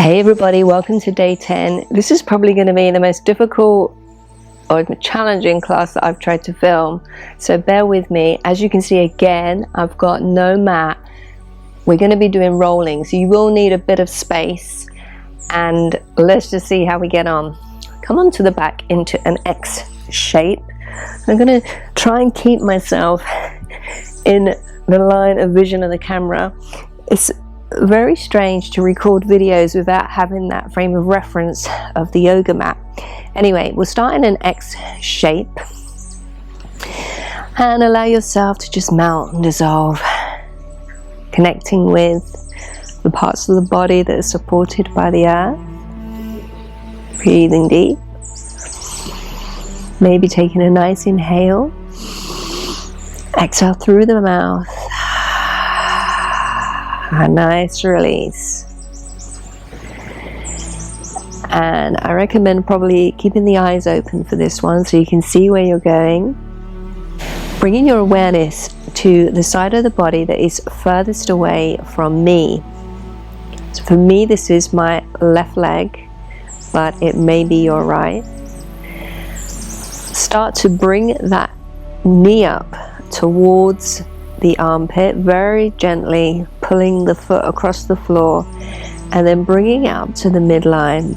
Hey everybody, welcome to day 10. This is probably going to be the most difficult or challenging class that I've tried to film, so bear with me. As you can see, again, I've got no mat. We're going to be doing rolling, so you will need a bit of space, and let's just see how we get on. Come onto the back into an X shape. I'm going to try and keep myself in the line of vision of the camera. It's very strange to record videos without having that frame of reference of the yoga mat. Anyway, we'll start in an X shape and allow yourself to just melt and dissolve, connecting with the parts of the body that are supported by the earth. Breathing deep, maybe taking a nice inhale, exhale through the mouth. A nice release. And I recommend probably keeping the eyes open for this one so you can see where you're going. Bringing your awareness to the side of the body that is furthest away from me. So for me, this is my left leg, but it may be your right. Start to bring that knee up towards the armpit, very gently pulling the foot across the floor and then bringing it up to the midline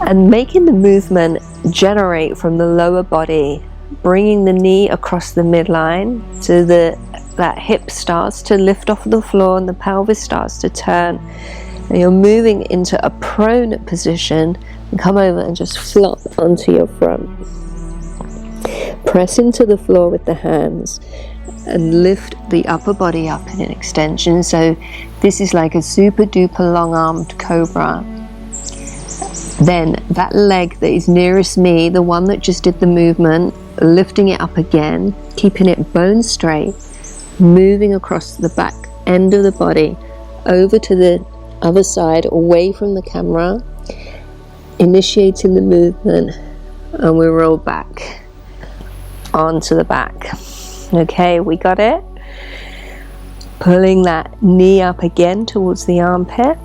and making the movement generate from the lower body, bringing the knee across the midline so that hip starts to lift off the floor and the pelvis starts to turn, and you're moving into a prone position and come over and just flop onto your front. Press into the floor with the hands and lift the upper body up in an extension. So this is like a super duper long armed cobra. Then that leg that is nearest me, the one that just did the movement, lifting it up again, keeping it bone straight, moving across the back end of the body over to the other side, away from the camera, initiating the movement, and we roll back onto the back. Okay, we got it. Pulling that knee up again towards the armpit,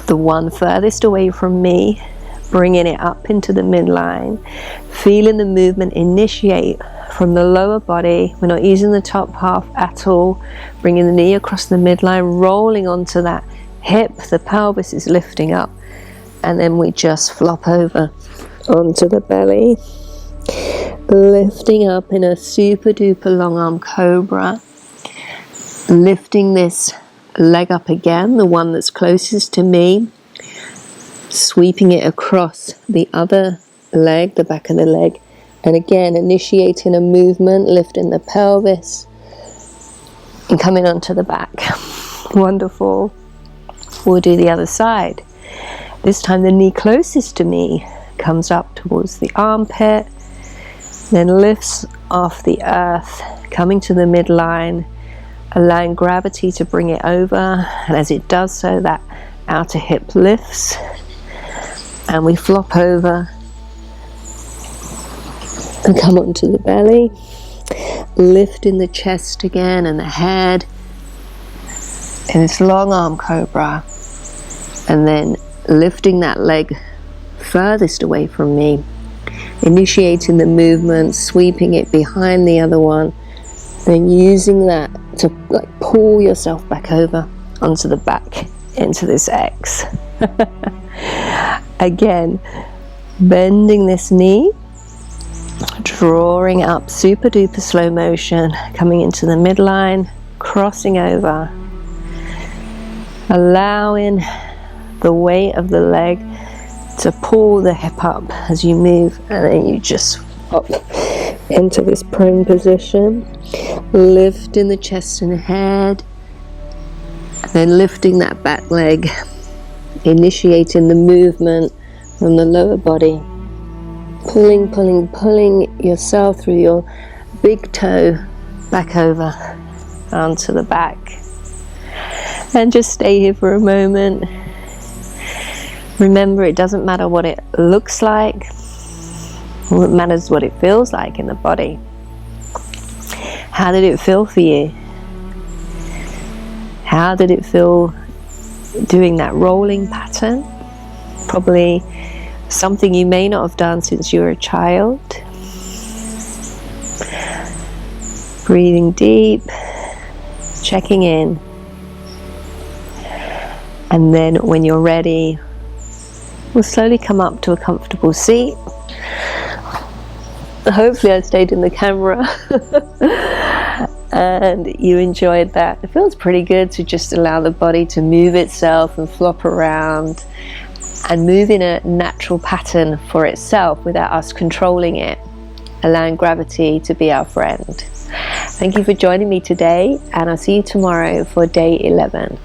the one furthest away from me, bringing it up into the midline, feeling the movement initiate from the lower body. We're not using the top half at all. Bringing the knee across the midline, rolling onto that hip, the pelvis is lifting up, and then we just flop over onto the belly, lifting up in a super duper long arm cobra, lifting this leg up again, the one that's closest to me, sweeping it across the other leg, the back of the leg, and again initiating a movement, lifting the pelvis and coming onto the back. Wonderful. We'll do the other side. This time the knee closest to me comes up towards the armpit, then lifts off the earth, coming to the midline, allowing gravity to bring it over, and as it does so, that outer hip lifts, and we flop over and come onto the belly, lifting the chest again and the head in this long arm cobra, and then lifting that leg furthest away from me, initiating the movement, sweeping it behind the other one, then using that to pull yourself back over onto the back into this X. Again, bending this knee, drawing up super duper slow motion, coming into the midline, crossing over, allowing the weight of the leg to pull the hip up as you move, and then you just up into this prone position, lifting the chest and head, and then lifting that back leg, initiating the movement from the lower body, pulling yourself through your big toe back over onto the back, and just stay here for a moment. Remember, it doesn't matter what it looks like, it matters what it feels like in the body. How did it feel for you? How did it feel doing that rolling pattern, probably something you may not have done since you were a child. Breathing deep, checking in, and then when you're ready, we'll slowly come up to a comfortable seat. Hopefully I stayed in the camera and you enjoyed that. It feels pretty good to just allow the body to move itself and flop around and move in a natural pattern for itself without us controlling it, allowing gravity to be our friend. Thank you for joining me today, and I'll see you tomorrow for day 11.